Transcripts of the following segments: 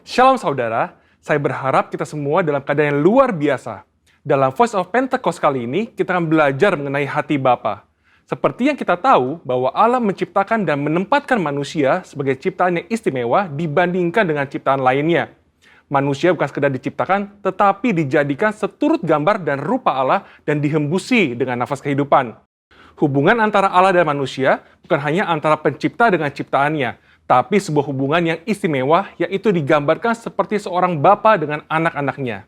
Shalom saudara, saya berharap kita semua dalam keadaan yang luar biasa. Dalam Voice of Pentecost kali ini, kita akan belajar mengenai hati Bapa. Seperti yang kita tahu bahwa Allah menciptakan dan menempatkan manusia sebagai ciptaan yang istimewa dibandingkan dengan ciptaan lainnya. Manusia bukan sekedar diciptakan, tetapi dijadikan seturut gambar dan rupa Allah dan dihembusi dengan nafas kehidupan. Hubungan antara Allah dan manusia bukan hanya antara pencipta dengan ciptaannya, tapi sebuah hubungan yang istimewa, yaitu digambarkan seperti seorang bapa dengan anak-anaknya.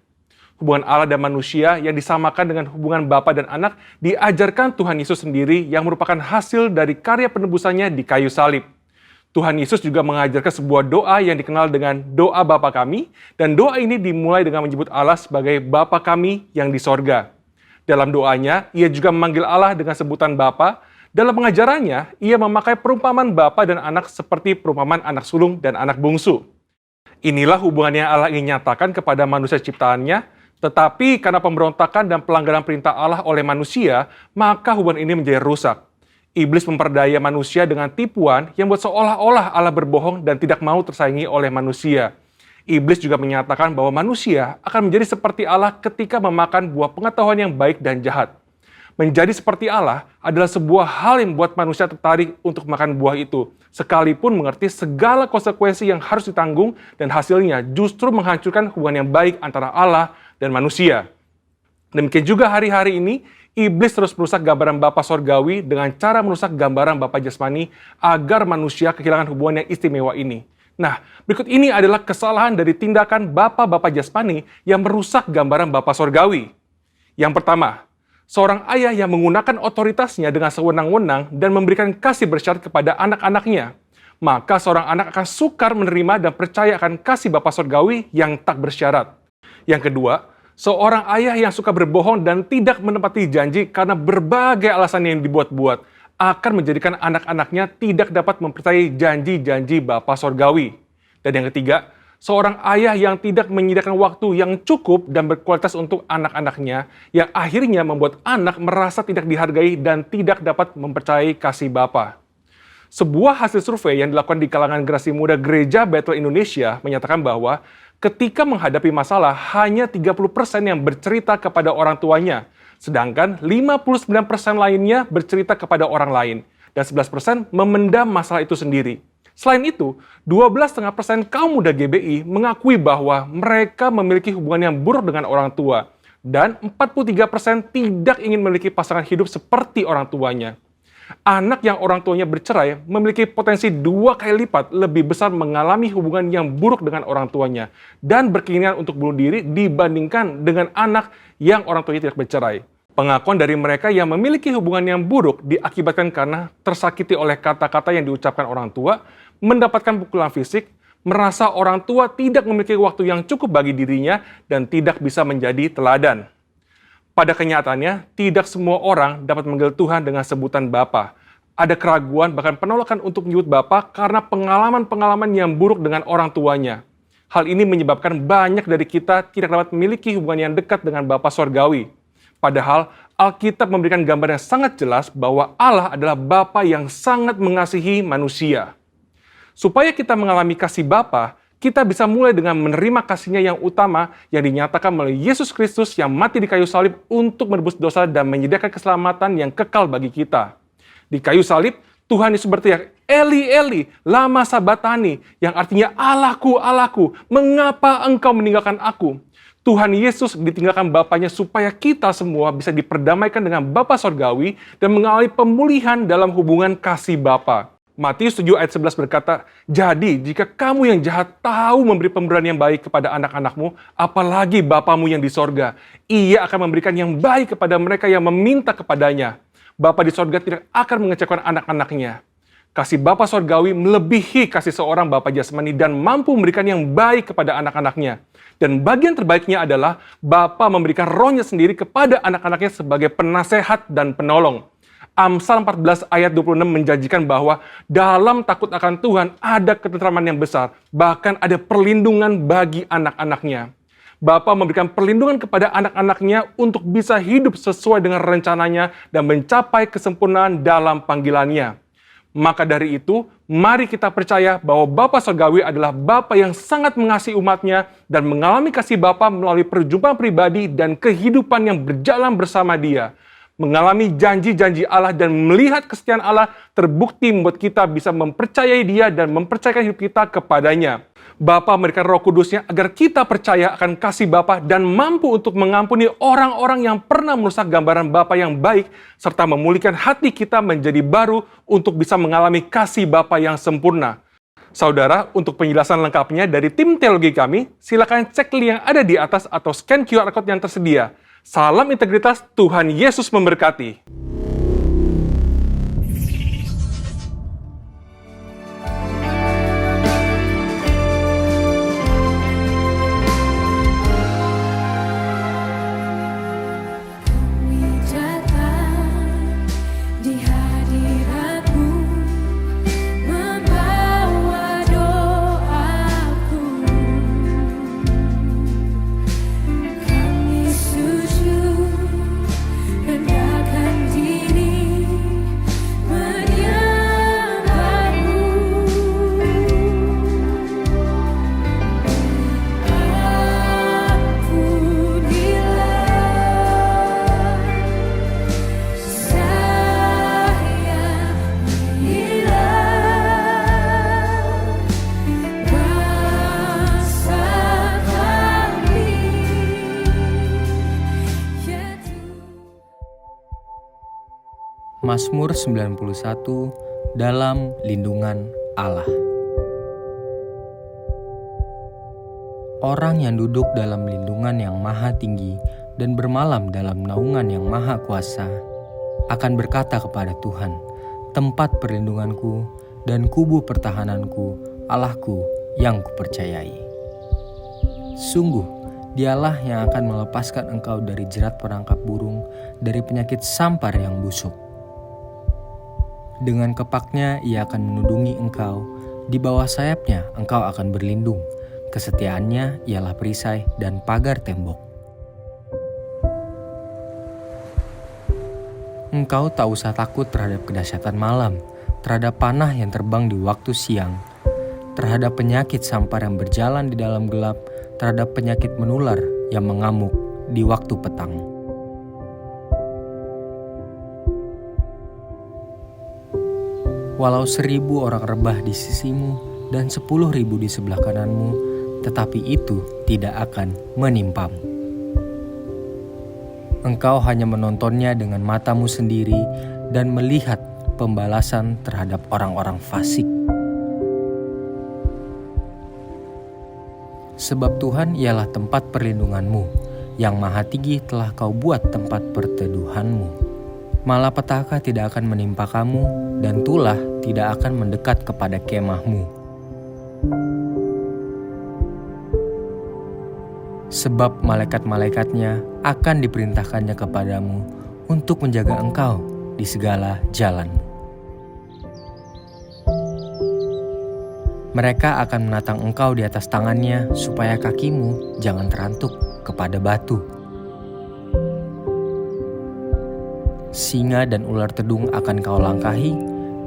Hubungan Allah dan manusia yang disamakan dengan hubungan bapa dan anak diajarkan Tuhan Yesus sendiri yang merupakan hasil dari karya penebusannya di kayu salib. Tuhan Yesus juga mengajarkan sebuah doa yang dikenal dengan doa Bapa kami, dan doa ini dimulai dengan menyebut Allah sebagai Bapa kami yang di sorga. Dalam doanya, ia juga memanggil Allah dengan sebutan Bapa. Dalam pengajarannya, ia memakai perumpamaan bapa dan anak seperti perumpamaan anak sulung dan anak bungsu. Inilah hubungan yang Allah ingin nyatakan kepada manusia ciptaannya, tetapi karena pemberontakan dan pelanggaran perintah Allah oleh manusia, maka hubungan ini menjadi rusak. Iblis memperdaya manusia dengan tipuan yang buat seolah-olah Allah berbohong dan tidak mau tersaingi oleh manusia. Iblis juga menyatakan bahwa manusia akan menjadi seperti Allah ketika memakan buah pengetahuan yang baik dan jahat. Menjadi seperti Allah adalah sebuah hal yang membuat manusia tertarik untuk makan buah itu, sekalipun mengerti segala konsekuensi yang harus ditanggung dan hasilnya justru menghancurkan hubungan yang baik antara Allah dan manusia. Demikian juga hari-hari ini, iblis terus merusak gambaran Bapa Sorgawi dengan cara merusak gambaran Bapa Jasmani agar manusia kehilangan hubungan yang istimewa ini. Nah, berikut ini adalah kesalahan dari tindakan Bapa Jasmani yang merusak gambaran Bapa Sorgawi. Yang pertama, seorang ayah yang menggunakan otoritasnya dengan sewenang-wenang dan memberikan kasih bersyarat kepada anak-anaknya. Maka seorang anak akan sukar menerima dan percaya akan kasih Bapa Sorgawi yang tak bersyarat. Yang kedua, seorang ayah yang suka berbohong dan tidak menepati janji karena berbagai alasan yang dibuat-buat akan menjadikan anak-anaknya tidak dapat mempercayai janji-janji Bapa Sorgawi. Dan yang ketiga, seorang ayah yang tidak menyediakan waktu yang cukup dan berkualitas untuk anak-anaknya, yang akhirnya membuat anak merasa tidak dihargai dan tidak dapat mempercayai kasih Bapa. Sebuah hasil survei yang dilakukan di kalangan generasi muda Gereja Bethel Indonesia menyatakan bahwa ketika menghadapi masalah, hanya 30% yang bercerita kepada orang tuanya, sedangkan 59% lainnya bercerita kepada orang lain, dan 11% memendam masalah itu sendiri. Selain itu, 12,5% kaum muda GBI mengakui bahwa mereka memiliki hubungan yang buruk dengan orang tua, dan 43% tidak ingin memiliki pasangan hidup seperti orang tuanya. Anak yang orang tuanya bercerai memiliki potensi 2 kali lipat lebih besar mengalami hubungan yang buruk dengan orang tuanya dan berkeinginan untuk bunuh diri dibandingkan dengan anak yang orang tuanya tidak bercerai. Pengakuan dari mereka yang memiliki hubungan yang buruk diakibatkan karena tersakiti oleh kata-kata yang diucapkan orang tua, mendapatkan pukulan fisik, merasa orang tua tidak memiliki waktu yang cukup bagi dirinya, dan tidak bisa menjadi teladan. Pada kenyataannya, tidak semua orang dapat memanggil Tuhan dengan sebutan Bapa. Ada keraguan, bahkan penolakan untuk menyebut Bapa karena pengalaman-pengalaman yang buruk dengan orang tuanya. Hal ini menyebabkan banyak dari kita tidak dapat memiliki hubungan yang dekat dengan Bapa Sorgawi. Padahal, Alkitab memberikan gambar yang sangat jelas bahwa Allah adalah Bapa yang sangat mengasihi manusia. Supaya kita mengalami kasih Bapa, kita bisa mulai dengan menerima kasihnya yang utama yang dinyatakan melalui Yesus Kristus yang mati di kayu salib untuk menebus dosa dan menyediakan keselamatan yang kekal bagi kita. Di kayu salib, Tuhan Yesus berteriak, Eli, Eli, lama sabatani, yang artinya Allahku, Allahku, mengapa engkau meninggalkan aku? Tuhan Yesus ditinggalkan Bapanya supaya kita semua bisa diperdamaikan dengan Bapa Sorgawi dan mengalami pemulihan dalam hubungan kasih Bapa. Matius 7 ayat 11 berkata, jadi jika kamu yang jahat tahu memberi pemberian yang baik kepada anak-anakmu, apalagi Bapamu yang di sorga, ia akan memberikan yang baik kepada mereka yang meminta kepadanya. Bapa di sorga tidak akan mengecewakan anak-anaknya. Kasih Bapa Sorgawi melebihi kasih seorang Bapa Jasmani dan mampu memberikan yang baik kepada anak-anaknya. Dan bagian terbaiknya adalah Bapa memberikan rohnya sendiri kepada anak-anaknya sebagai penasehat dan penolong. Amsal 14 ayat 26 menjanjikan bahwa dalam takut akan Tuhan ada ketentraman yang besar, bahkan ada perlindungan bagi anak-anaknya. Bapa memberikan perlindungan kepada anak-anaknya untuk bisa hidup sesuai dengan rencananya dan mencapai kesempurnaan dalam panggilannya. Maka dari itu, mari kita percaya bahwa Bapa Surgawi adalah Bapa yang sangat mengasihi umatnya dan mengalami kasih Bapa melalui perjumpaan pribadi dan kehidupan yang berjalan bersama Dia. Mengalami janji-janji Allah dan melihat kesetiaan Allah terbukti membuat kita bisa mempercayai Dia dan mempercayakan hidup kita kepadanya. Bapa memberikan Roh Kudus-Nya agar kita percaya akan kasih Bapa dan mampu untuk mengampuni orang-orang yang pernah merusak gambaran Bapa yang baik serta memulihkan hati kita menjadi baru untuk bisa mengalami kasih Bapa yang sempurna. Saudara, untuk penjelasan lengkapnya dari tim teologi kami, silakan cek link yang ada di atas atau scan QR Code yang tersedia. Salam integritas, Tuhan Yesus memberkati. Mazmur 91 dalam lindungan Allah. Orang yang duduk dalam lindungan yang maha tinggi dan bermalam dalam naungan yang maha kuasa akan berkata kepada Tuhan, tempat perlindunganku dan kubu pertahananku, Allahku yang kupercayai. Sungguh, Dialah yang akan melepaskan engkau dari jerat perangkap burung, dari penyakit sampar yang busuk. Dengan kepaknya ia akan menudungi engkau, di bawah sayapnya engkau akan berlindung. Kesetiaannya ialah perisai dan pagar tembok. Engkau tak usah takut terhadap kedahsyatan malam, terhadap panah yang terbang di waktu siang, terhadap penyakit sampar yang berjalan di dalam gelap, terhadap penyakit menular yang mengamuk di waktu petang. Walau 1.000 orang rebah di sisimu dan 10.000 di sebelah kananmu, tetapi itu tidak akan menimpamu. Engkau hanya menontonnya dengan matamu sendiri dan melihat pembalasan terhadap orang-orang fasik. Sebab Tuhan ialah tempat perlindunganmu, yang maha tinggi telah kau buat tempat perteduhanmu. Malapetaka tidak akan menimpa kamu, dan tulah tidak akan mendekat kepada kemahmu. Sebab malaikat-malaikatnya akan diperintahkannya kepadamu untuk menjaga engkau di segala jalanmu. Mereka akan menatang engkau di atas tangannya supaya kakimu jangan terantuk kepada batu. Singa dan ular tedung akan kau langkahi,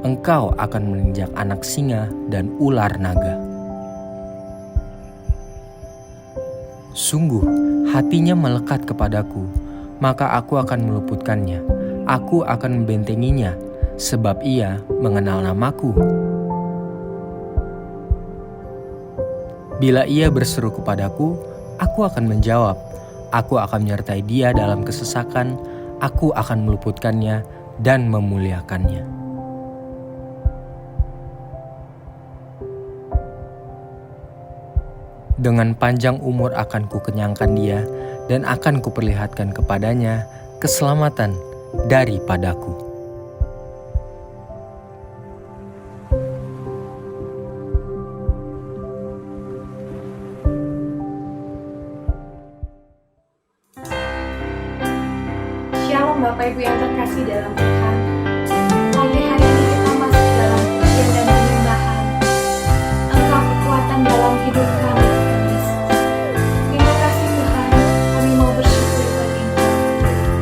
engkau akan menginjak anak singa dan ular naga. Sungguh, hatinya melekat kepadaku, maka aku akan meluputkannya. Aku akan membentenginya, sebab ia mengenal namaku. Bila ia berseru kepadaku, aku akan menjawab. Aku akan menyertai dia dalam kesesakan. Aku akan meluputkannya dan memuliakannya. Dengan panjang umur akan kukenyangkan dia dan akan kuperlihatkan kepadanya keselamatan daripadaku. Shalom Bapak Ibu yang terkasih dalam Tuhan. Pagi hari ini kita masuk dalam pujian dan penyembahan. Engkau kekuatan dalam hidup kami, Tuhan Yesus. Terima kasih Tuhan, kami mau bersyukur bagi Engkau. Haleluya.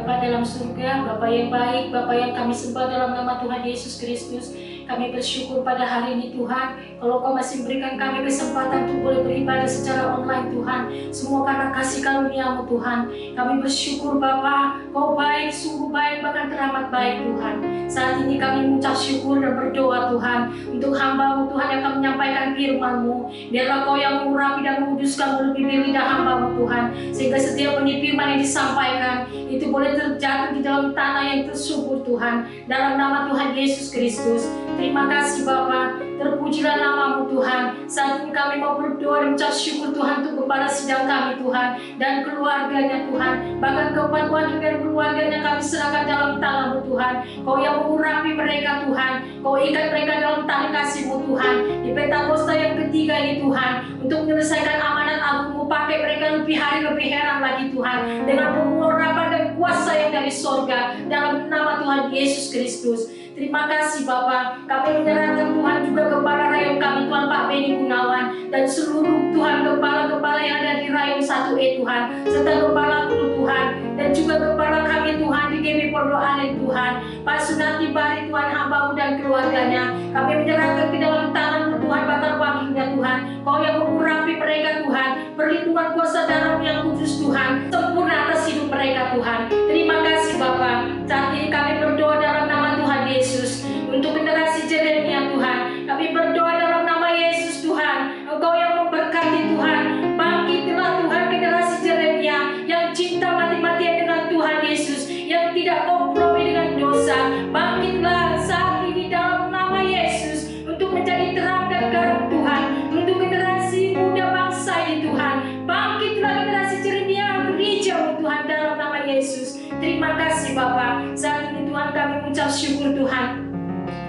Bapa dalam surga, Bapa yang baik, Bapa yang kami sembah dalam nama Tuhan Yesus Kristus. Kami bersyukur pada hari ini Tuhan, kalau Kau masih memberikan kami kesempatan untuk boleh beribadah secara online Tuhan. Semua karena kasih karunia-Mu Tuhan. Kami bersyukur Bapa, Kau baik, sungguh baik, bahkan teramat baik Tuhan. Saat ini kami mengucap syukur dan berdoa Tuhan untuk hamba-Mu Tuhan yang akan menyampaikan firman-Mu. Biarlah Kau yang mengurapi dan menguduskan mulut bibir lidah hamba-Mu Tuhan, sehingga setiap benih firman yang disampaikan itu boleh terjatuh di dalam tanah yang tersubur Tuhan. Dalam nama Tuhan Yesus Kristus. Terima kasih Bapa, terpujilah nama-Mu Tuhan. Saat ini kami mau berdoa dan mengucap syukur Tuhan untuk kepala sidang kami Tuhan dan keluarganya Tuhan. Bahkan keempat wakil dan keluarganya kami serahkan dalam tangan-Mu Tuhan. Kau yang mengurapi mereka Tuhan, Kau ikat mereka dalam tali kasih-Mu Tuhan. Di Pentakosta yang ketiga ini Tuhan, untuk menyelesaikan amanat agung-Mu, pakai mereka lebih hari lebih heran lagi Tuhan, dengan pengurapan dan kuasa yang dari sorga, dalam nama Tuhan Yesus Kristus. Terima kasih Bapak. Kami menyerahkan Tuhan juga kepala rayong kami Tuhan Pak Beni Gunawan dan seluruh Tuhan kepala-kepala yang ada di rayong 1E Tuhan, serta kepala guru Tuhan dan juga kepala kami Tuhan di GB Pondok Alen Tuhan, Pak Sunati Bari Tuhan hamba-Mu dan keluarganya. Kami menyerahkan ke dalam tangan-Mu Tuhan, bakal wakilnya Tuhan. Kau yang mengurapi mereka Tuhan, perlindungan kuasa darah-Mu yang kudus Tuhan, sempurna atas hidup mereka Tuhan. Terima kasih Bapak. Saat ini kami berdoa dalam nama Tuhan Yesus untuk generasi Jeremia Tuhan. Kami berdoa dalam nama Yesus Tuhan. Engkau yang memberkati Tuhan. Bangkitlah Tuhan generasi Jeremia yang cinta mati-matian dengan Tuhan Yesus, yang tidak kompromi dengan dosa. Bangkitlah saat ini dalam nama Yesus untuk menjadi terang dan garam Tuhan untuk generasi muda bangsa ini Tuhan. Bangkitlah generasi Jeremia gereja Tuhan dalam nama Yesus. Terima kasih Bapak. Saat ini Tuhan kami mengucap syukur Tuhan.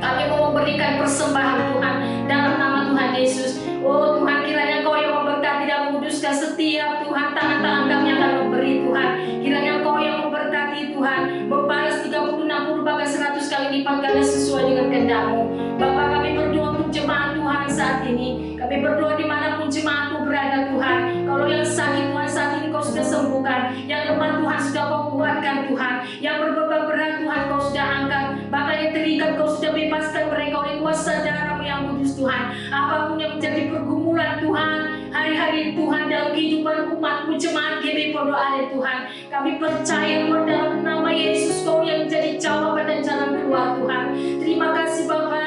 Kami mau memberikan persembahan Tuhan dalam nama Tuhan Yesus. Oh Tuhan, kiranya Kau yang memberkati dan menguduskan setiap Tuhan tangan-tangan kami akan memberi Tuhan. Kiranya Kau yang memberkati Tuhan, membalas 30, 60 bahkan 100 kali lipat ganda sesuai dengan kehendak-Mu. Bapak, kami berdoa untuk jemaat Tuhan saat ini. Kami berdoa dimanapun jemaat-Mu berada Tuhan. Kalau yang sakit Tuhan saat ini Kau sudah sembuhkan, yang lemah Tuhan sudah Kau kuatkan Tuhan, yang berbeban berat Tuhan Kau sudah angkat, bahkan yang terikat Kau sudah bebaskan mereka oleh kuasa darah-Mu yang kudus Tuhan. Apapun yang menjadi pergumulan Tuhan hari-hari Tuhan dalam kehidupan umat-Mu jemaat GB Pondok Alen Tuhan, kami percaya Lord dalam nama Yesus Kau yang menjadi jawaban dan jalan keluar Tuhan. Terima kasih Bapak.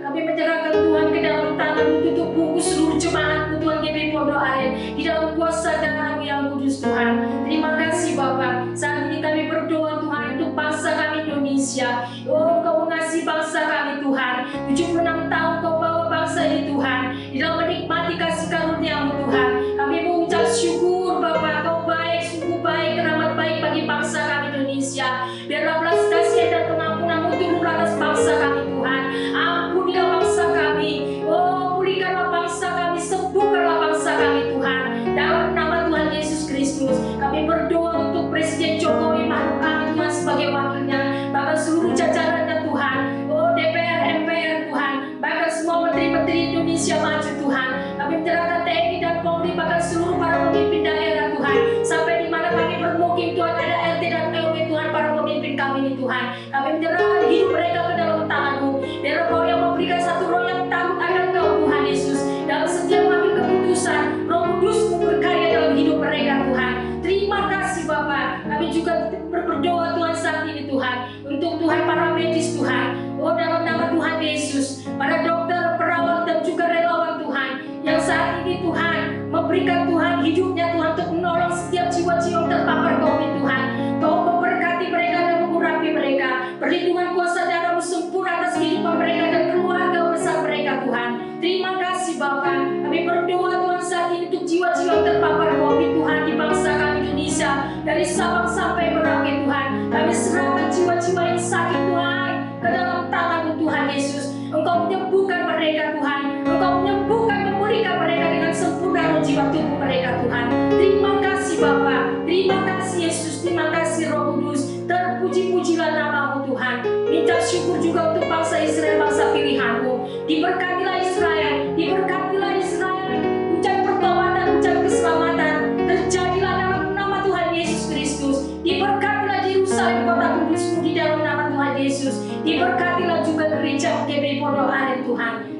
Kami menyerahkan Tuhan ke dalam tangan-Mu, tutup bungkus seluruh jemaat-Mu Tuhan GB Pondok Alen di dalam kuasa darah-Mu yang kudus Tuhan. Terima kasih Bapak. Saat ini kami berdoa Tuhan untuk bangsa kami Indonesia. Oh Kau mengasihi bangsa kami Tuhan. 76 tahun Kau bawa bangsa ini Tuhan di dalam menikmati kasih karunia-Mu Tuhan. Kami mengucap syukur Bapak, Kau baik, sungguh baik, teramat baik bagi bangsa kami Indonesia. Biarlah belas kasihan dan pengampunan-Mu turun atas bangsa kami Tuhan. Ampunilah bangsa kami. Oh pulihkanlah bangsa kami, sembuhkanlah bangsa kami Tuhan. Dalam nama Tuhan Yesus Kristus, kami berdoa untuk Presiden Jokowi Maruf Amin Tuhan sebagai wakilnya, bahkan seluruh jajarannya Tuhan. Oh DPR, MPR Tuhan, bahkan semua menteri-menteri Indonesia maju Tuhan. Kami menyerahkan TNI dan Polri, bahkan seluruh para pemimpin daerah Tuhan, sampai di mana kami bermukim Tuhan, ada RT dan RW Tuhan, para pemimpin kami ini Tuhan. Kami menyerahkan hidup mereka ke dalam tangan-Mu. Biar Kau yang memberikan satu roh yang takut akan Kau Tuhan Yesus, dalam setiap mengambil keputusan, Roh Kudus-Mu berkarya dalam hidup mereka Tuhan. Terima kasih Bapak. Kami juga berdoa Tuhan saat ini Tuhan untuk Tuhan para medis Tuhan. Oh dalam nama Tuhan Yesus, para dokter, perawat dan juga relawan Tuhan yang saat ini Tuhan memberikan Tuhan hidupnya Tuhan untuk menolong setiap jiwa-jiwa yang terpapar COVID Tuhan. Kau memberkati mereka dan mengurapi mereka. Perlindungan kuasa darah-Mu sempurna atas kehidupan mereka dan keluarga besar mereka Tuhan. Terima kasih Bapak. Kami berdoa Tuhan saat ini untuk jiwa-jiwa yang terpapar COVID Tuhan di bangsa kami Indonesia, dari Sabang sampai Merauke Tuhan. Kami serahkan jiwa-jiwa yang sakit Tuhan ke dalam tangan-Mu Tuhan Yesus. Engkau menyembuhkan mereka Tuhan. Engkau menyembuhkan, memulihkan mereka dengan sempurna roh jiwa tubuh mereka Tuhan. Terima kasih Bapa. Terima kasih Yesus. Terima kasih Roh Kudus. Terpuji-pujilah nama-Mu Tuhan. Minta syukur juga untuk bangsa Israel, bangsa pilihan-Mu. Diberkatilah Israel. Diberkatilah Israel. Hujan pertobatan, hujan keselamatan terjadilah dalam nama Tuhan Yesus Kristus. Diberkatilah Yerusalem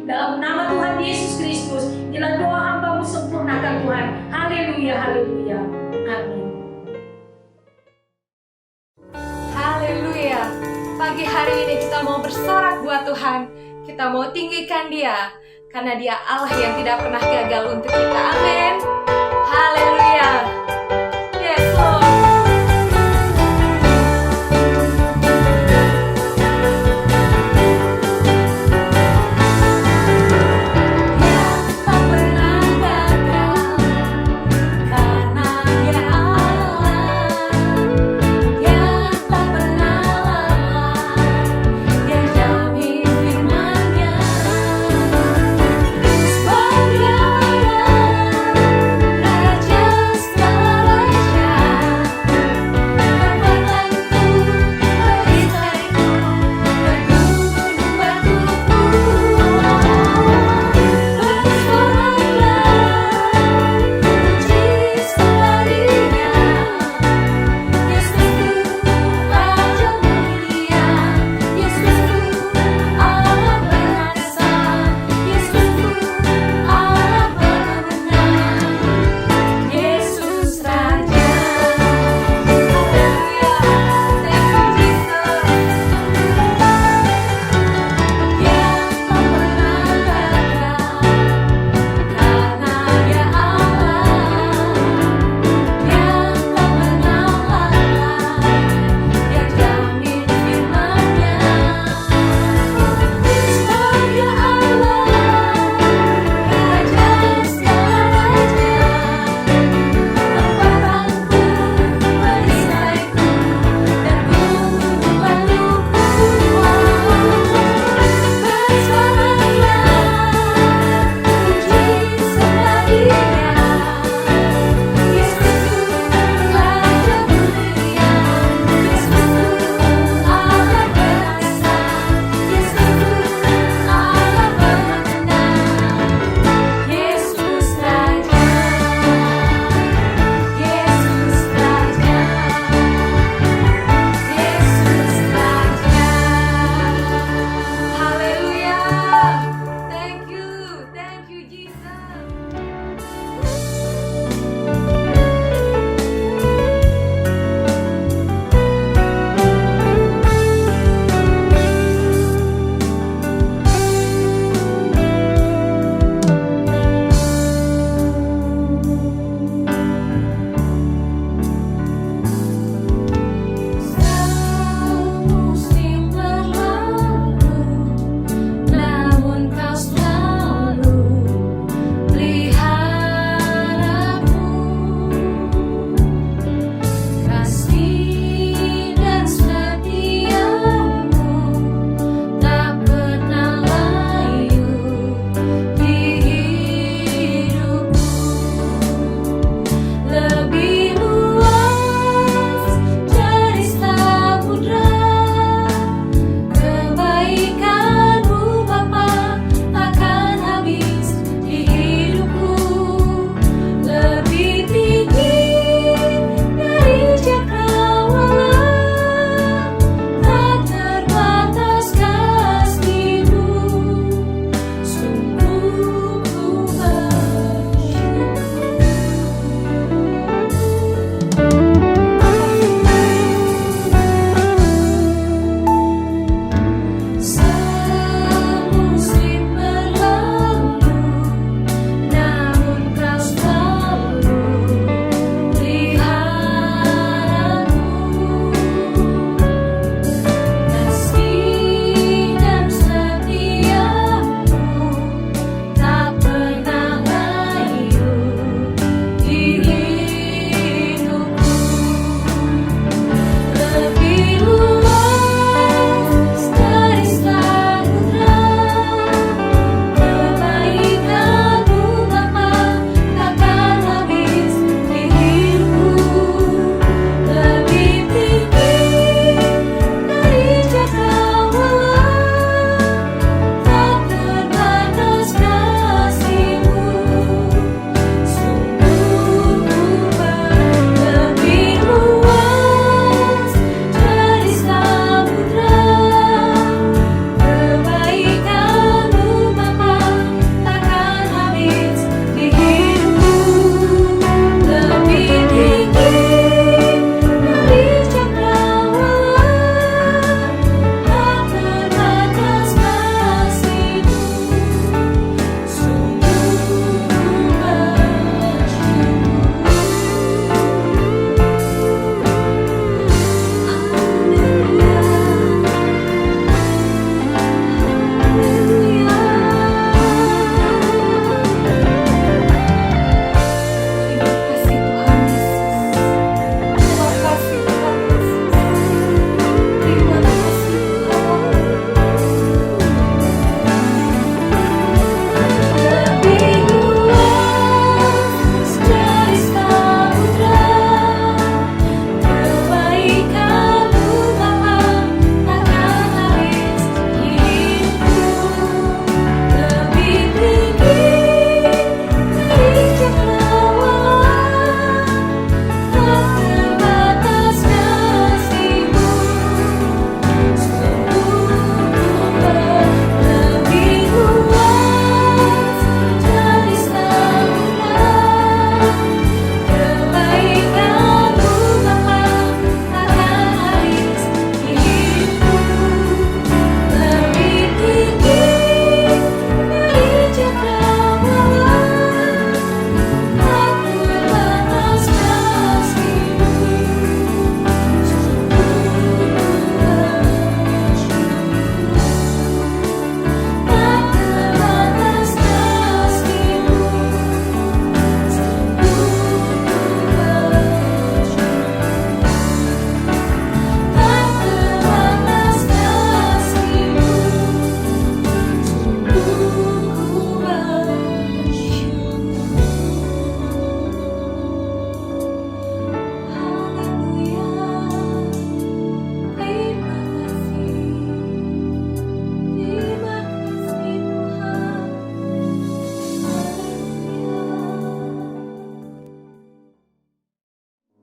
Dalam nama Tuhan Yesus Kristus, bila doa hamba-Mu sempurnakan Tuhan. Haleluya, haleluya. Amin. Haleluya. Pagi hari ini kita mau bersorak buat Tuhan. Kita mau tinggikan Dia, karena Dia Allah yang tidak pernah gagal untuk kita. Amin. Haleluya. Yes, Lord. Sebagai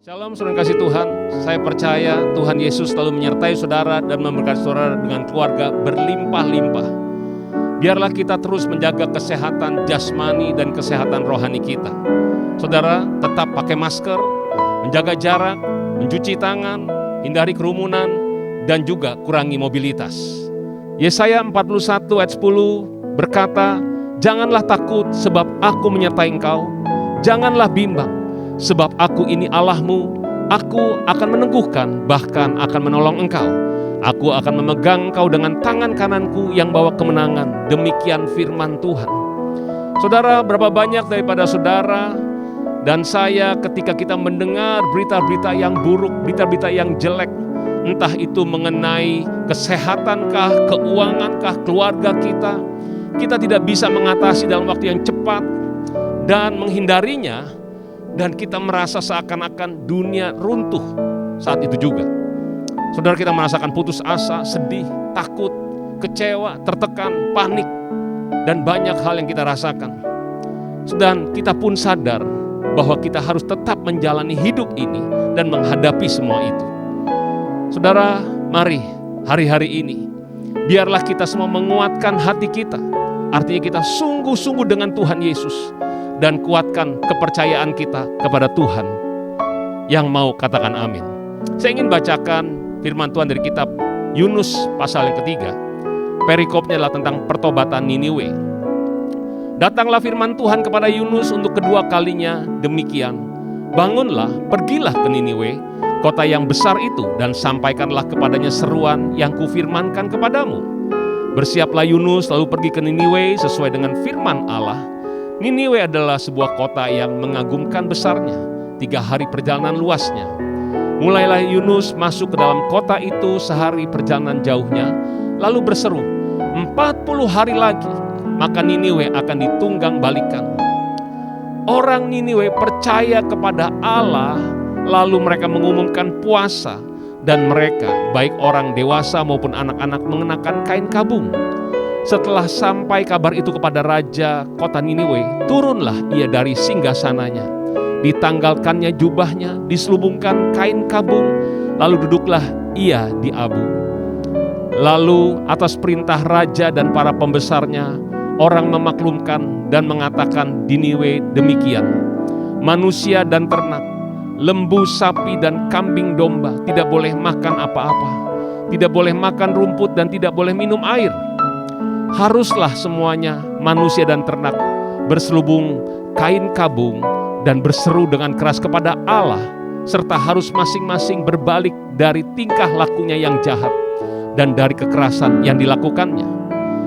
Shalom saudara kasih Tuhan, saya percaya Tuhan Yesus selalu menyertai saudara dan memberkati saudara dengan keluarga berlimpah-limpah. Biarlah kita terus menjaga kesehatan jasmani dan kesehatan rohani kita. Saudara tetap pakai masker, menjaga jarak, mencuci tangan, hindari kerumunan, dan juga kurangi mobilitas. Yesaya 41 ayat 10 berkata, "Janganlah takut sebab aku menyertai engkau, janganlah bimbang. Sebab aku ini Allahmu, aku akan meneguhkan, bahkan akan menolong engkau. Aku akan memegang engkau dengan tangan kananku yang bawa kemenangan." Demikian firman Tuhan. Saudara, berapa banyak daripada saudara dan saya ketika kita mendengar berita-berita yang buruk, berita-berita yang jelek, entah itu mengenai kesehatankah, keuangankah, keluarga kita tidak bisa mengatasi dalam waktu yang cepat dan menghindarinya. Dan kita merasa seakan-akan dunia runtuh saat itu juga. Saudara, kita merasakan putus asa, sedih, takut, kecewa, tertekan, panik, dan banyak hal yang kita rasakan. Dan kita pun sadar bahwa kita harus tetap menjalani hidup ini dan menghadapi semua itu. Saudara, mari hari-hari ini, biarlah kita semua menguatkan hati kita. Artinya kita sungguh-sungguh dengan Tuhan Yesus. Dan kuatkan kepercayaan kita kepada Tuhan yang mau katakan amin. Saya ingin bacakan firman Tuhan dari kitab Yunus pasal yang ketiga. Perikopnya adalah tentang pertobatan Niniwe. Datanglah firman Tuhan kepada Yunus untuk kedua kalinya demikian. Bangunlah, pergilah ke Niniwe, kota yang besar itu, dan sampaikanlah kepadanya seruan yang kufirmankan kepadamu. Bersiaplah Yunus lalu pergi ke Niniwe sesuai dengan firman Allah. Niniwe adalah sebuah kota yang mengagumkan besarnya, 3 hari perjalanan luasnya. Mulailah Yunus masuk ke dalam kota itu sehari perjalanan jauhnya, lalu berseru, 40 hari lagi, maka Niniwe akan ditunggang balikan. Orang Niniwe percaya kepada Allah, lalu mereka mengumumkan puasa, dan mereka, baik orang dewasa maupun anak-anak, mengenakan kain kabung. Setelah sampai kabar itu kepada raja kota Niniwe, turunlah ia dari singgasananya. Ditanggalkannya jubahnya, diselubungkan kain kabung, lalu duduklah ia di abu. Lalu atas perintah raja dan para pembesarnya, orang memaklumkan dan mengatakan di Niniwe demikian. Manusia dan ternak, lembu, sapi, dan kambing domba tidak boleh makan apa-apa, tidak boleh makan rumput dan tidak boleh minum air. Haruslah semuanya, manusia dan ternak, berselubung kain kabung dan berseru dengan keras kepada Allah, serta harus masing-masing berbalik dari tingkah lakunya yang jahat dan dari kekerasan yang dilakukannya.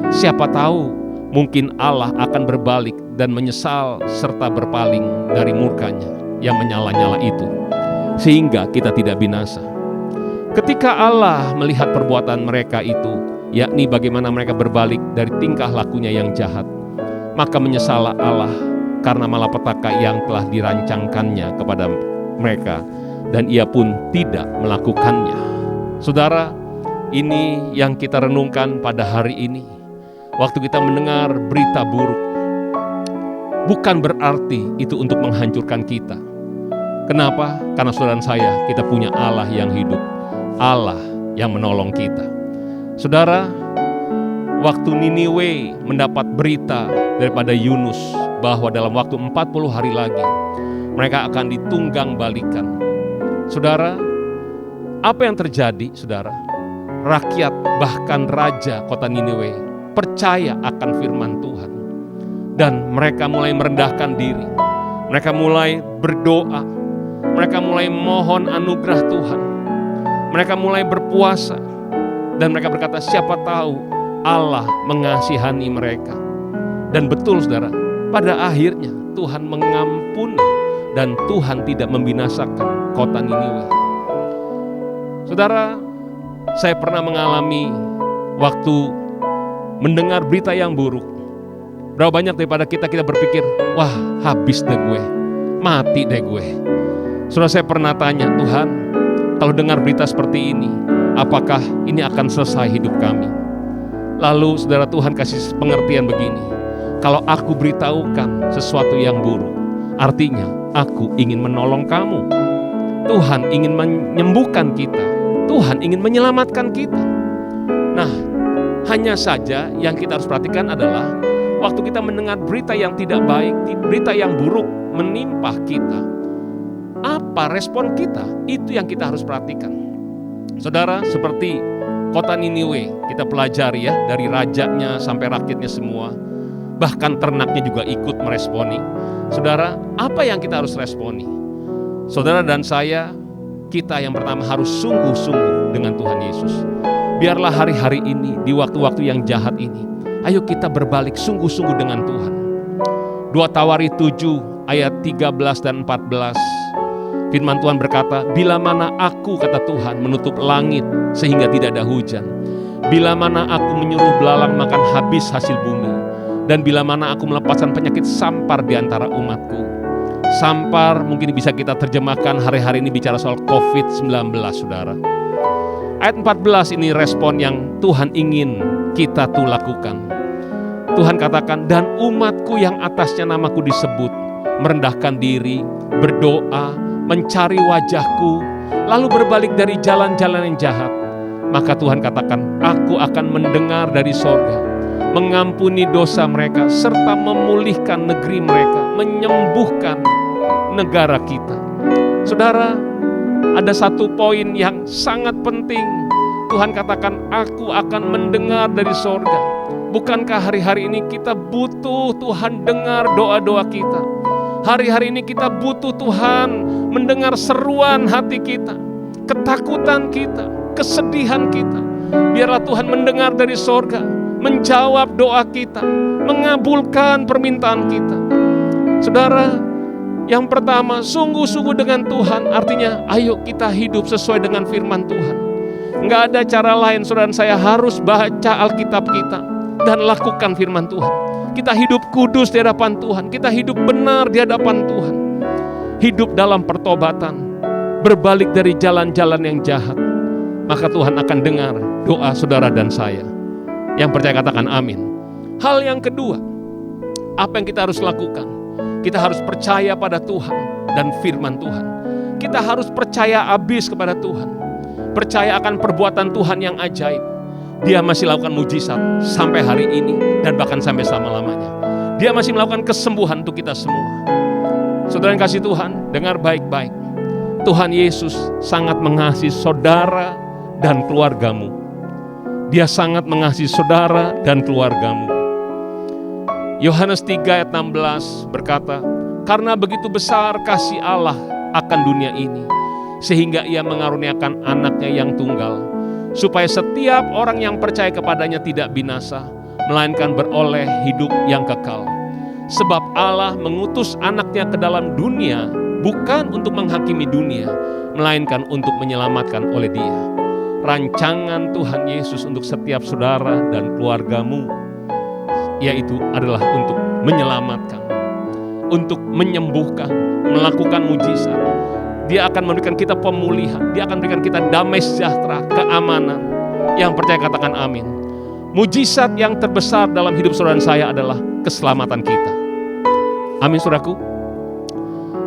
Siapa tahu mungkin Allah akan berbalik dan menyesal serta berpaling dari murkanya yang menyala-nyala itu, sehingga kita tidak binasa. Ketika Allah melihat perbuatan mereka itu, yakni bagaimana mereka berbalik dari tingkah lakunya yang jahat, maka menyesallah Allah karena malapetaka yang telah dirancangkannya kepada mereka, dan ia pun tidak melakukannya. Saudara, ini yang kita renungkan pada hari ini. Waktu kita mendengar berita buruk, bukan berarti itu untuk menghancurkan kita. Kenapa? Karena saudara saya, kita punya Allah yang hidup, Allah yang menolong kita. Saudara, waktu Niniwe mendapat berita daripada Yunus bahwa dalam waktu 40 hari lagi mereka akan ditunggang balikan. Saudara, apa yang terjadi, saudara? Rakyat, bahkan raja kota Niniwe percaya akan firman Tuhan. Dan mereka mulai merendahkan diri. Mereka mulai berdoa. Mereka mulai mohon anugerah Tuhan. Mereka mulai berpuasa. Dan mereka berkata, siapa tahu Allah mengasihani mereka. Dan betul saudara, pada akhirnya Tuhan mengampuni dan Tuhan tidak membinasakan kota Niniwe. Saudara, saya pernah mengalami waktu mendengar berita yang buruk. Berapa banyak daripada kita berpikir, wah habis deh gue, mati deh gue. Saudara, saya pernah tanya, Tuhan, kalau dengar berita seperti ini, apakah ini akan selesai hidup kami? Lalu saudara, Tuhan kasih pengertian begini, kalau aku beritahukan sesuatu yang buruk, artinya aku ingin menolong kamu. Tuhan ingin menyembuhkan kita. Tuhan ingin menyelamatkan kita. Nah, hanya saja yang kita harus perhatikan adalah waktu kita mendengar berita yang tidak baik, berita yang buruk menimpa kita, apa respon kita? Itu yang kita harus perhatikan. Saudara, seperti kota Niniwe, kita pelajari ya, dari rajanya sampai rakyatnya semua, bahkan ternaknya juga ikut meresponi. Saudara, apa yang kita harus responi? Saudara dan saya, kita yang pertama harus sungguh-sungguh dengan Tuhan Yesus. Biarlah hari-hari ini, di waktu-waktu yang jahat ini, ayo kita berbalik sungguh-sungguh dengan Tuhan. 2 Tawari 7 ayat 13 dan 14. Firman Tuhan berkata, bila mana aku, kata Tuhan, menutup langit sehingga tidak ada hujan. Bila mana aku menyuruh belalang makan habis hasil bumi. Dan bila mana aku melepaskan penyakit sampar di antara umatku. Sampar mungkin bisa kita terjemahkan hari-hari ini bicara soal COVID-19, saudara. Ayat 14 ini respon yang Tuhan ingin kita tuh lakukan. Tuhan katakan, dan umatku yang atasnya namaku disebut, merendahkan diri, berdoa, mencari wajahku, lalu berbalik dari jalan-jalan yang jahat. Maka Tuhan katakan, aku akan mendengar dari sorga, mengampuni dosa mereka, serta memulihkan negeri mereka, menyembuhkan negara kita. Saudara, ada satu poin yang sangat penting. Tuhan katakan, aku akan mendengar dari sorga. Bukankah hari-hari ini kita butuh Tuhan dengar doa-doa kita? Hari-hari ini kita butuh Tuhan mendengar seruan hati kita, ketakutan kita, kesedihan kita. Biarlah Tuhan mendengar dari sorga, menjawab doa kita, mengabulkan permintaan kita. Saudara, yang pertama, sungguh-sungguh dengan Tuhan, artinya ayo kita hidup sesuai dengan firman Tuhan. Enggak ada cara lain, saudara, saya harus baca Alkitab kita dan lakukan firman Tuhan. Kita hidup kudus di hadapan Tuhan, kita hidup benar di hadapan Tuhan. Hidup dalam pertobatan, berbalik dari jalan-jalan yang jahat. Maka Tuhan akan dengar doa saudara dan saya. Yang percaya katakan amin. Hal yang kedua, apa yang kita harus lakukan? Kita harus percaya pada Tuhan dan firman Tuhan. Kita harus percaya habis kepada Tuhan. Percaya akan perbuatan Tuhan yang ajaib. Dia masih lakukan mujizat sampai hari ini dan bahkan sampai selama-lamanya. Dia masih melakukan kesembuhan untuk kita semua. Saudara yang kasih Tuhan, dengar baik-baik. Tuhan Yesus sangat mengasihi saudara dan keluargamu. Dia sangat mengasihi saudara dan keluargamu. Yohanes 3 ayat 16 berkata, karena begitu besar kasih Allah akan dunia ini, sehingga ia mengaruniakan anaknya yang tunggal, supaya setiap orang yang percaya kepadanya tidak binasa, melainkan beroleh hidup yang kekal. Sebab Allah mengutus anaknya ke dalam dunia, bukan untuk menghakimi dunia, melainkan untuk menyelamatkan oleh Dia. Rancangan Tuhan Yesus untuk setiap saudara dan keluargamu, yaitu adalah untuk menyelamatkan, untuk menyembuhkan, melakukan mujizat. Dia akan memberikan kita pemulihan, Dia akan memberikan kita damai sejahtera, keamanan. Yang percaya katakan amin. Mujizat yang terbesar dalam hidup saudara dan saya adalah keselamatan kita. Amin, saudaraku.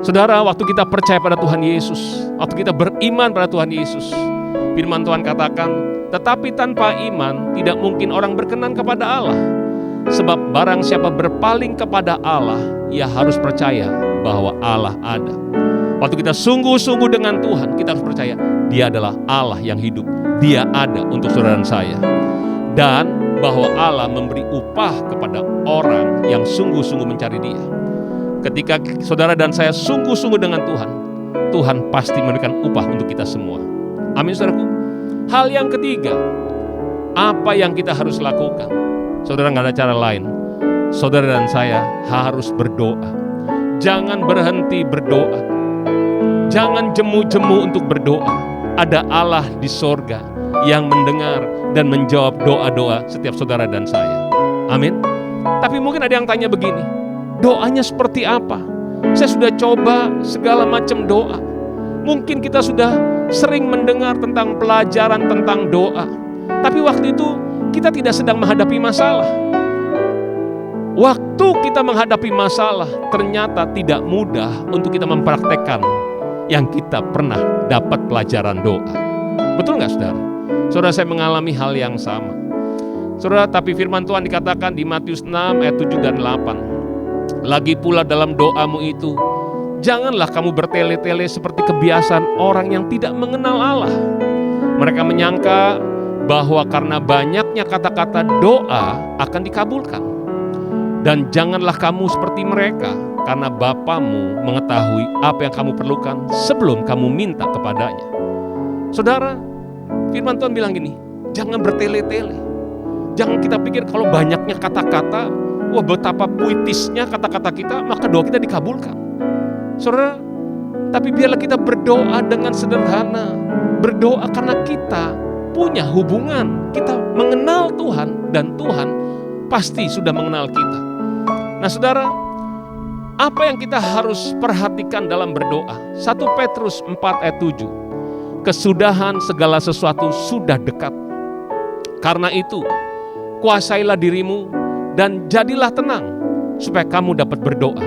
Saudara, waktu kita percaya pada Tuhan Yesus, waktu kita beriman pada Tuhan Yesus, firman Tuhan katakan, tetapi tanpa iman tidak mungkin orang berkenan kepada Allah. Sebab barang siapa berpaling kepada Allah, ia harus percaya bahwa Allah ada. Waktu kita sungguh-sungguh dengan Tuhan, kita harus percaya Dia adalah Allah yang hidup. Dia ada untuk saudara dan saya. Dan bahwa Allah memberi upah kepada orang yang sungguh-sungguh mencari Dia. Ketika saudara dan saya sungguh-sungguh dengan Tuhan, Tuhan pasti memberikan upah untuk kita semua. Amin, saudaraku. Hal yang ketiga, apa yang kita harus lakukan? Saudara, nggak ada cara lain. Saudara dan saya harus berdoa. Jangan berhenti berdoa. Jangan jemu-jemu untuk berdoa. Ada Allah di sorga yang mendengar dan menjawab doa-doa setiap saudara dan saya. Amin. Tapi mungkin ada yang tanya begini, doanya seperti apa? Saya sudah coba segala macam doa. Mungkin kita sudah sering mendengar tentang pelajaran tentang doa. Tapi waktu itu kita tidak sedang menghadapi masalah. Waktu kita menghadapi masalah, ternyata tidak mudah untuk kita mempraktekkan yang kita pernah dapat pelajaran doa. Betul nggak saudara? Saudara, saya mengalami hal yang sama. Saudara, tapi firman Tuhan dikatakan di Matius 6 ayat 7 dan 8. Lagi pula dalam doamu itu, janganlah kamu bertele-tele seperti kebiasaan orang yang tidak mengenal Allah. Mereka menyangka bahwa karena banyaknya kata-kata doa akan dikabulkan. Dan janganlah kamu seperti mereka, karena Bapamu mengetahui apa yang kamu perlukan sebelum kamu minta kepadanya. Saudara, firman Tuhan bilang gini, jangan bertele-tele. Jangan kita pikir kalau banyaknya kata-kata, wah betapa puitisnya kata-kata kita, maka doa kita dikabulkan. Saudara, tapi biarlah kita berdoa dengan sederhana. Berdoa karena kita punya hubungan, kita mengenal Tuhan, dan Tuhan pasti sudah mengenal kita. Nah saudara, apa yang kita harus perhatikan dalam berdoa? 1 Petrus 4 ayat 7. Kesudahan segala sesuatu sudah dekat. Karena itu, kuasailah dirimu dan jadilah tenang supaya kamu dapat berdoa.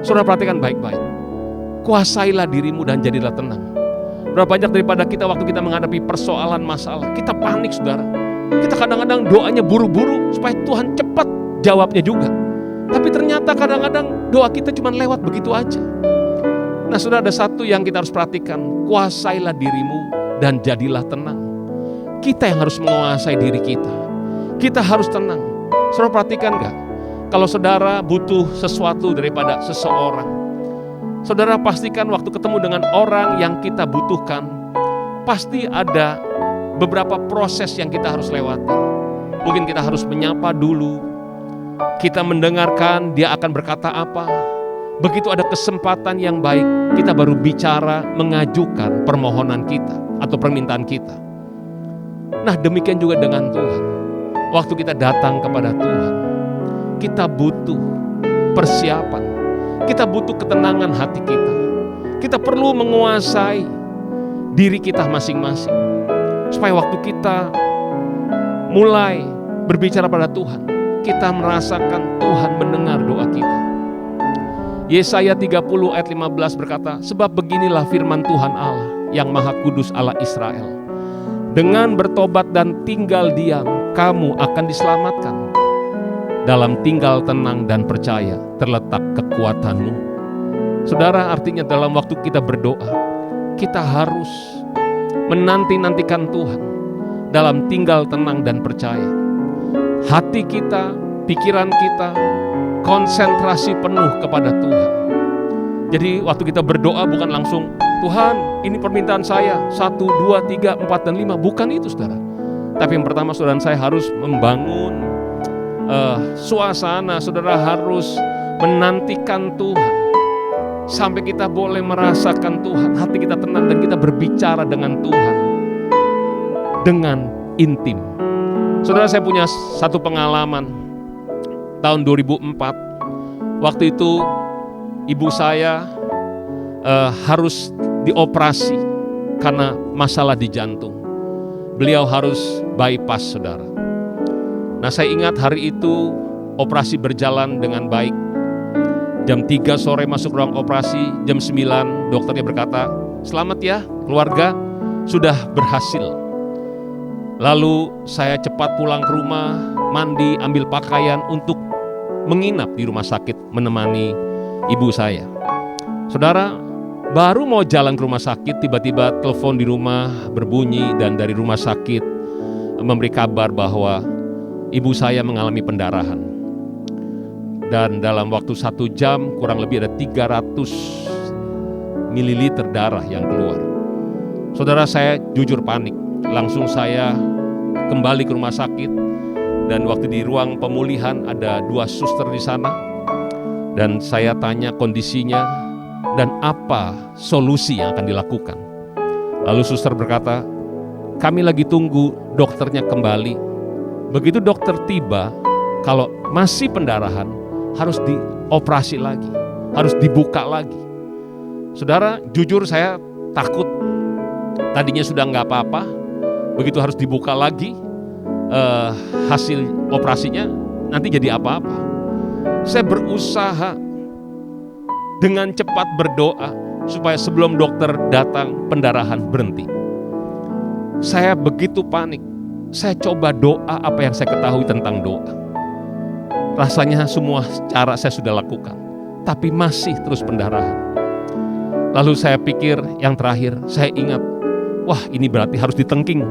Saudara perhatikan baik-baik. Kuasailah dirimu dan jadilah tenang. Berapa banyak daripada kita waktu kita menghadapi persoalan masalah, kita panik saudara. Kita kadang-kadang doanya buru-buru supaya Tuhan cepat jawabnya juga. Tapi ternyata kadang-kadang doa kita cuma lewat begitu aja. Nah saudara, ada satu yang kita harus perhatikan. Kuasailah dirimu dan jadilah tenang. Kita yang harus menguasai diri kita. Kita harus tenang. Saudara perhatikan gak? Kalau saudara butuh sesuatu daripada seseorang, saudara pastikan waktu ketemu dengan orang yang kita butuhkan, pasti ada beberapa proses yang kita harus lewati. Mungkin kita harus menyapa dulu. Kita mendengarkan dia akan berkata apa. Begitu ada kesempatan yang baik, kita baru bicara mengajukan permohonan kita atau permintaan kita. Nah demikian juga dengan Tuhan. Waktu kita datang kepada Tuhan, kita butuh persiapan. Kita butuh ketenangan hati kita. Kita perlu menguasai diri kita masing-masing. Supaya waktu kita mulai berbicara pada Tuhan, kita merasakan Tuhan mendengar doa kita. Yesaya 30 ayat 15 berkata, sebab beginilah firman Tuhan Allah yang Maha Kudus Allah Israel. Dengan bertobat dan tinggal diam, kamu akan diselamatkan. Dalam tinggal tenang dan percaya terletak kekuatanmu. Saudara, artinya dalam waktu kita berdoa, kita harus menanti-nantikan Tuhan. Dalam tinggal tenang dan percaya. Hati kita, pikiran kita, konsentrasi penuh kepada Tuhan. Jadi waktu kita berdoa bukan langsung, Tuhan ini permintaan saya, 1, 2, 3, 4, dan 5. Bukan itu saudara. Tapi yang pertama saudara saya harus membangun suasana, saudara harus menantikan Tuhan. Sampai kita boleh merasakan Tuhan, hati kita tenang dan kita berbicara dengan Tuhan. Dengan intim. Saudara, saya punya satu pengalaman tahun 2004. Waktu itu ibu saya harus dioperasi karena masalah di jantung. Beliau harus bypass, saudara. Nah, saya ingat hari itu operasi berjalan dengan baik. Jam 3 sore masuk ruang operasi, jam 9 dokternya berkata, "Selamat ya, keluarga, sudah berhasil." Lalu saya cepat pulang ke rumah, mandi, ambil pakaian untuk menginap di rumah sakit menemani ibu saya. Saudara, baru mau jalan ke rumah sakit, tiba-tiba telepon di rumah berbunyi dan dari rumah sakit memberi kabar bahwa ibu saya mengalami pendarahan. Dan dalam waktu 1 jam kurang lebih ada 300 mililiter darah yang keluar. Saudara, saya jujur panik. Langsung saya kembali ke rumah sakit dan waktu di ruang pemulihan ada 2 suster di sana dan saya tanya kondisinya dan apa solusi yang akan dilakukan. Lalu suster berkata, "Kami lagi tunggu dokternya kembali. Begitu dokter tiba, kalau masih pendarahan harus dioperasi lagi, harus dibuka lagi." Saudara, jujur saya takut. Tadinya sudah nggak apa-apa, begitu harus dibuka lagi, hasil operasinya nanti jadi apa-apa. Saya berusaha dengan cepat berdoa supaya sebelum dokter datang pendarahan berhenti. Saya begitu panik. Saya coba doa apa yang saya ketahui tentang doa. Rasanya semua cara saya sudah lakukan, tapi masih terus pendarahan. Lalu saya pikir yang terakhir, saya ingat, wah ini berarti harus ditengking.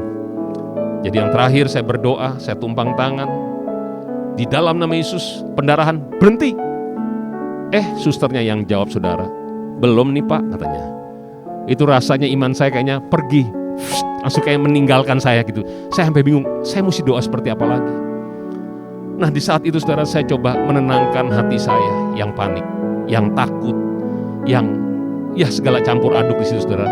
Jadi yang terakhir saya berdoa, saya tumpang tangan. Di dalam nama Yesus, pendarahan berhenti. Susternya yang jawab, saudara, belum nih Pak, katanya. Itu rasanya iman saya kayaknya pergi, langsung kayak meninggalkan saya gitu. Saya sampai bingung, saya mesti doa seperti apa lagi. Nah di saat itu saudara, saya coba menenangkan hati saya yang panik, yang takut, yang segala campur aduk di situ saudara.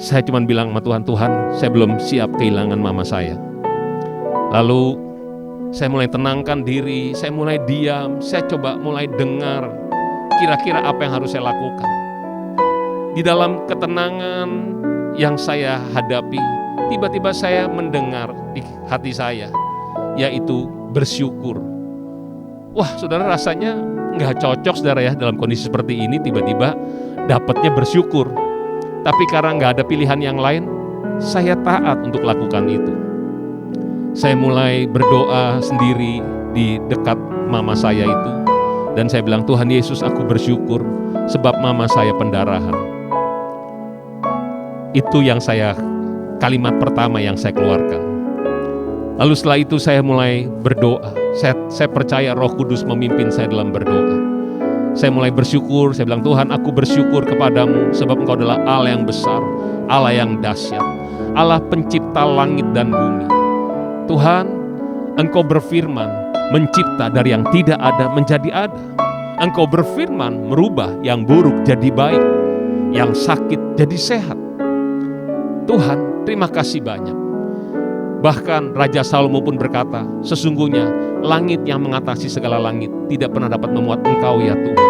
Saya cuma bilang sama Tuhan, Tuhan saya belum siap kehilangan mama saya. Lalu saya mulai tenangkan diri, saya mulai diam, saya coba mulai dengar kira-kira apa yang harus saya lakukan. Di dalam ketenangan yang saya hadapi, tiba-tiba saya mendengar di hati saya, yaitu bersyukur. Wah saudara, rasanya nggak cocok saudara ya dalam kondisi seperti ini tiba-tiba dapatnya bersyukur. Tapi karena nggak ada pilihan yang lain, saya taat untuk lakukan itu. Saya mulai berdoa sendiri di dekat mama saya itu. Dan saya bilang, Tuhan Yesus, aku bersyukur sebab mama saya pendarahan. Itu yang kalimat pertama yang saya keluarkan. Lalu setelah itu saya mulai berdoa. Saya percaya Roh Kudus memimpin saya dalam berdoa. Saya mulai bersyukur, saya bilang, Tuhan aku bersyukur kepadamu sebab Engkau adalah Allah yang besar, Allah yang dahsyat, Allah pencipta langit dan bumi. Tuhan, Engkau berfirman mencipta dari yang tidak ada menjadi ada. Engkau berfirman merubah yang buruk jadi baik, yang sakit jadi sehat. Tuhan, terima kasih banyak. Bahkan Raja Salomo pun berkata, sesungguhnya langit yang mengatasi segala langit tidak pernah dapat memuat Engkau ya Tuhan.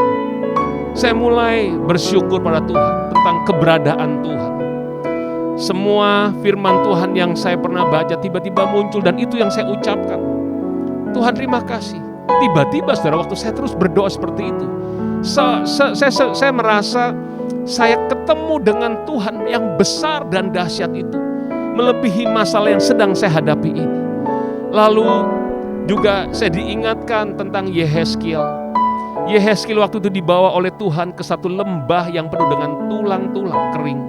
Saya mulai bersyukur pada Tuhan tentang keberadaan Tuhan. Semua firman Tuhan yang saya pernah baca tiba-tiba muncul dan itu yang saya ucapkan. Tuhan terima kasih. Tiba-tiba saudara, waktu saya terus berdoa seperti itu, saya merasa saya ketemu dengan Tuhan yang besar dan dahsyat itu, melebihi masalah yang sedang saya hadapi ini. Lalu juga saya diingatkan tentang Yehezkiel. Yehezkiel waktu itu dibawa oleh Tuhan ke satu lembah yang penuh dengan tulang-tulang kering.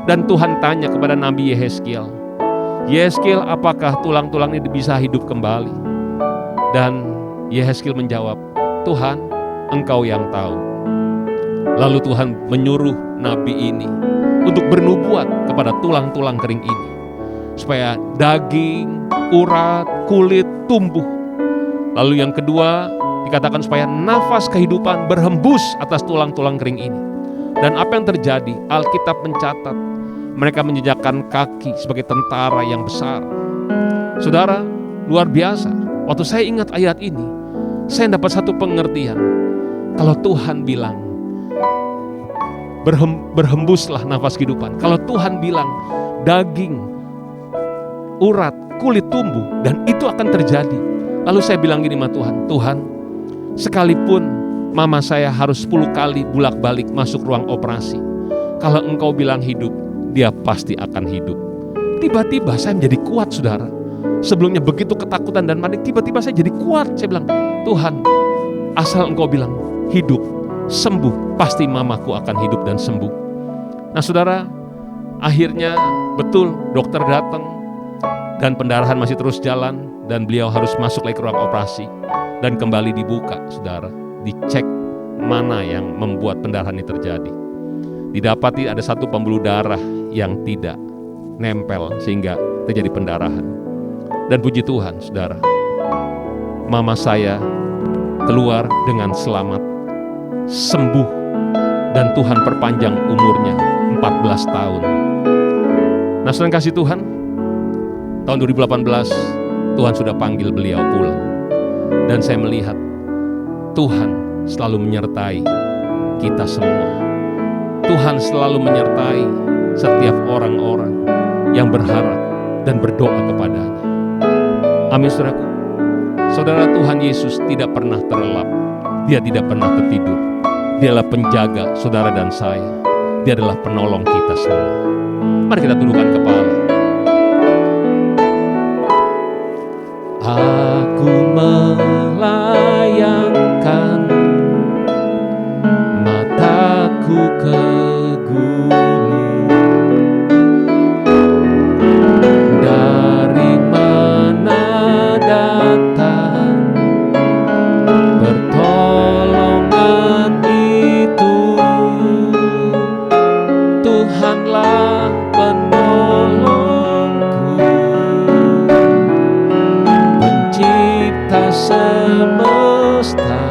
Dan Tuhan tanya kepada Nabi Yehezkiel, Yehezkiel, apakah tulang-tulang ini bisa hidup kembali? Dan Yehezkiel menjawab, Tuhan, Engkau yang tahu. Lalu Tuhan menyuruh Nabi ini untuk bernubuat kepada tulang-tulang kering ini, supaya daging, urat, kulit tumbuh. Lalu yang kedua dikatakan supaya nafas kehidupan berhembus atas tulang-tulang kering ini. Dan apa yang terjadi? Alkitab mencatat mereka menjejakkan kaki sebagai tentara yang besar. Saudara, luar biasa. Waktu saya ingat ayat ini, saya dapat satu pengertian. Kalau Tuhan bilang berhembuslah nafas kehidupan, kalau Tuhan bilang daging, urat, kulit tumbuh, dan itu akan terjadi. Lalu saya bilang gini sama Tuhan, Tuhan, sekalipun mama saya harus 10 kali bolak-balik masuk ruang operasi, kalau Engkau bilang hidup, dia pasti akan hidup. Tiba-tiba saya menjadi kuat saudara. Sebelumnya begitu ketakutan dan panik, tiba-tiba saya jadi kuat. Saya bilang, Tuhan, asal Engkau bilang hidup, sembuh, pasti mamaku akan hidup dan sembuh. Nah saudara, akhirnya betul dokter datang dan pendarahan masih terus jalan dan beliau harus masuk lagi ke ruang operasi dan kembali dibuka saudara, dicek mana yang membuat pendarahan ini terjadi. Didapati ada satu pembuluh darah yang tidak nempel sehingga terjadi pendarahan. Dan puji Tuhan saudara, mama saya keluar dengan selamat, sembuh, dan Tuhan perpanjang umurnya 14 tahun. Nah saudara kasih Tuhan, tahun 2018 Tuhan sudah panggil beliau pulang. Dan saya melihat Tuhan selalu menyertai kita semua. Tuhan selalu menyertai setiap orang-orang yang berharap dan berdoa kepadanya. Amin saudaraku. Saudara, Tuhan Yesus tidak pernah terlelap. Dia tidak pernah tertidur. Dialah penjaga saudara dan saya. Dia adalah penolong kita semua. Mari kita tundukkan kepala. Aku melayangkan mataku ke gunung, dari mana datang pertolongan itu? Tuhanlah penolongku, pencipta semesta.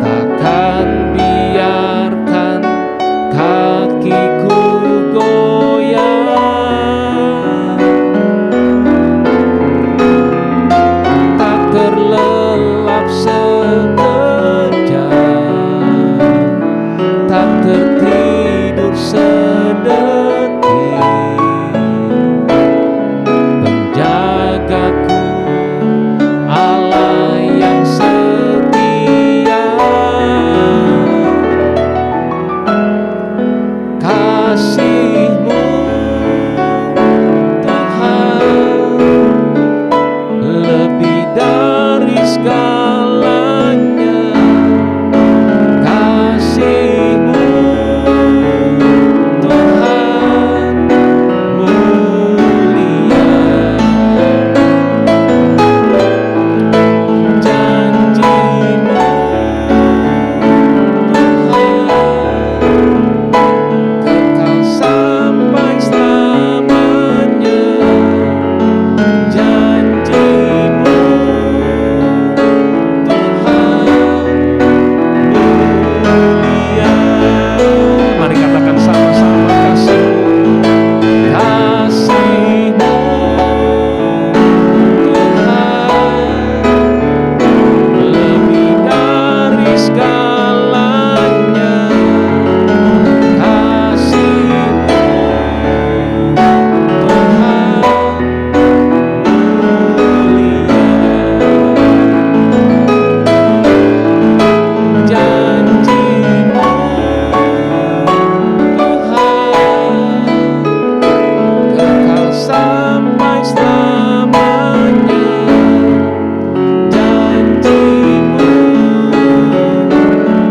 Takkan biarkan kakiku goyah, tak terlelap sekejap, tak tertidur sedetik. Penjagaku Allah yang setia, kasih-Mu Tuhan lebih dari segalanya. Kasih-Mu Tuhan mulia, janji-Mu Tuhan kekal sampai selamanya. Janji-Mu Tuhan mulia. Mari katakan sama-sama, kasih-Mu, kasih-Mu Tuhan lebih dari segalanya. Kasih-Mu Tuhan mulia, janji-Mu Tuhan kekal sampai selamanya. Janji-Mu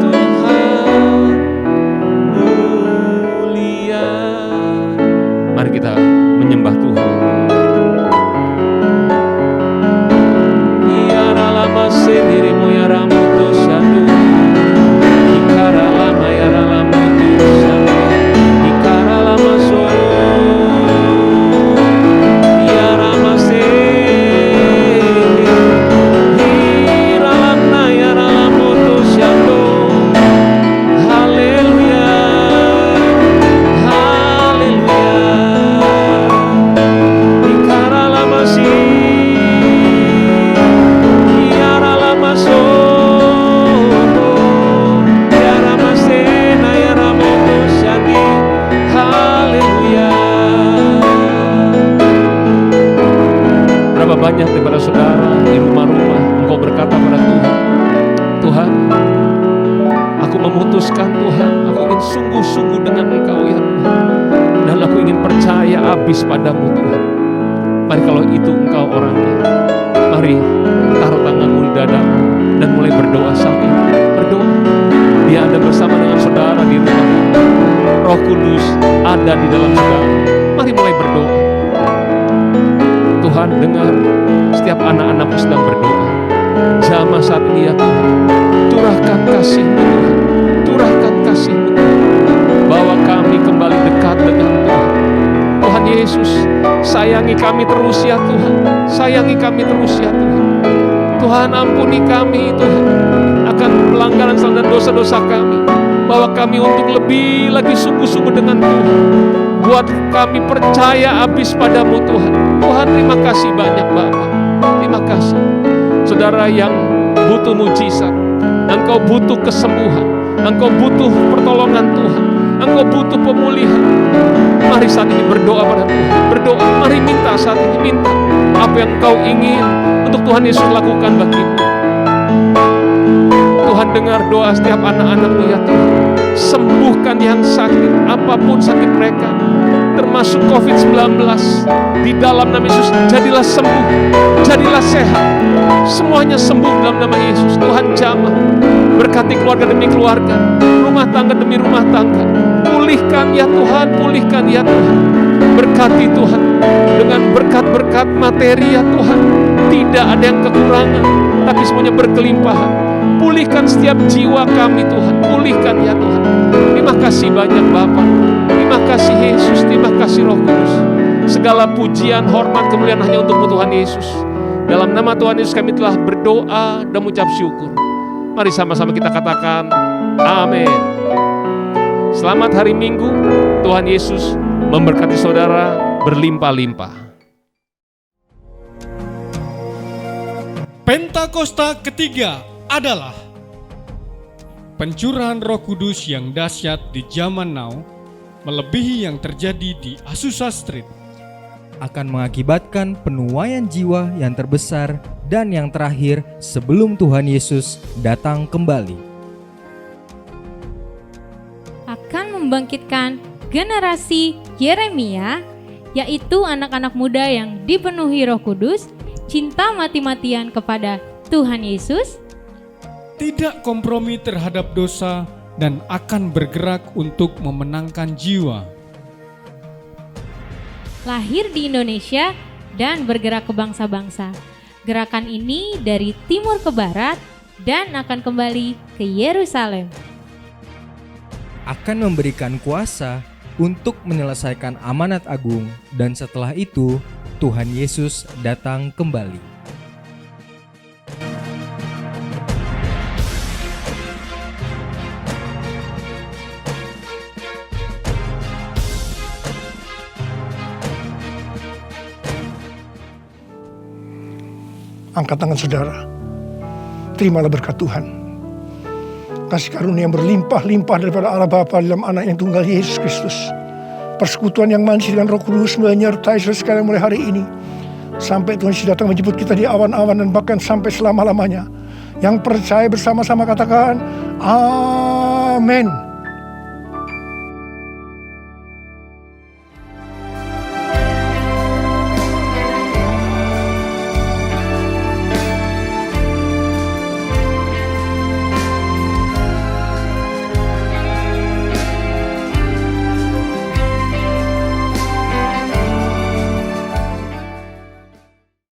Tuhan mulia. Mari kita menyembah Tuhan. Yara lama sendirimu yara mutu sadu, ikara lama yara lama mutu sadu, ikara lama so, yara mase, ira lama yara lama mutu sadu. Haleluya, haleluya. Ikara lama si, yara lama so, yara masena yara moto sadi. Haleluya. Berapa banyak daripada saudara di rumah-rumah engkau berkata pada Tuhan, Tuhan, aku memutuskan Tuhan, aku ingin sungguh-sungguh dengan Engkau ya Tuhan, dan aku ingin percaya habis padamu Tuhan. Mari kalau itu Engkau orangnya, mari taruh tanganmu di dadamu dan mulai berdoa saat ini. Berdoa, Dia ada bersama dengan saudara di rumah. Roh Kudus ada di dalam saudara. Mari mulai berdoa. Tuhan, dengar setiap anak-anakmu sedang berdoa. Jamah saat ini ya Tuhan, curahkan kasih-Mu Tuhan, curahkan kasih-Mu Tuhan, bawa kami kembali dekat dengan Tuhan. Tuhan Yesus, sayangi kami terus ya Tuhan, sayangi kami terus ya Tuhan. Tuhan, ampuni kami Tuhan akan pelanggaran salah dan dosa-dosa kami. Bawa kami untuk lebih lagi sungguh-sungguh dengan Tuhan. Buat kami percaya habis padamu Tuhan. Tuhan, terima kasih banyak Bapa. Terima kasih. Saudara yang butuh mujizat, engkau butuh kesembuhan, engkau butuh pertolongan Tuhan, engkau butuh pemulihan. Mari saat ini berdoa pada Tuhan. Berdoa, mari minta saat ini, minta apa yang engkau ingin untuk Tuhan Yesus lakukan bagimu. Tuhan Tuhan dengar doa setiap anak-anak-Mu ya Tuhan. Sembuhkan yang sakit, apapun sakit mereka, termasuk COVID-19. Di dalam nama Yesus, jadilah sembuh, jadilah sehat. Semuanya sembuh dalam nama Yesus. Tuhan jamah, berkati keluarga demi keluarga, rumah tangga demi rumah tangga. Pulihkan ya Tuhan, pulihkan ya Tuhan. Berkati Tuhan, dengan berkat-berkat materi ya Tuhan. Tidak ada yang kekurangan, tapi semuanya berkelimpahan. Pulihkan setiap jiwa kami Tuhan, pulihkan ya Tuhan. Terima kasih banyak Bapa, terima kasih Yesus, terima kasih Roh Kudus. Segala pujian, hormat, kemuliaan hanya untuk Tuhan Yesus. Dalam nama Tuhan Yesus kami telah berdoa dan mengucap syukur. Mari sama-sama kita katakan amin. Selamat hari Minggu, Tuhan Yesus memberkati saudara berlimpah-limpah. Pentakosta ketiga adalah pencurahan Roh Kudus yang dahsyat di zaman now, melebihi yang terjadi di Azusa Street. Akan mengakibatkan penuaian jiwa yang terbesar dan yang terakhir sebelum Tuhan Yesus datang kembali. Akan membangkitkan generasi Yeremia, yaitu anak-anak muda yang dipenuhi Roh Kudus, cinta mati-matian kepada Tuhan Yesus, Tidak kompromi terhadap dosa dan akan bergerak untuk memenangkan jiwa. lahir di Indonesia dan bergerak ke bangsa-bangsa. Gerakan ini dari timur ke barat dan akan kembali ke Yerusalem. Akan memberikan kuasa untuk menyelesaikan amanat agung, dan setelah itu Tuhan Yesus datang kembali. Angkat tangan saudara, terimalah berkat Tuhan. Kasih karunia yang berlimpah-limpah daripada Allah Bapa dalam Anak yang tunggal Yesus Kristus. Persekutuan yang manis dengan Roh Kudus menyertai saudara sekalian mulai hari ini, sampai Tuhan Yesus datang menjemput kita di awan-awan dan bahkan sampai selama-lamanya. Yang percaya bersama-sama katakan, Amin.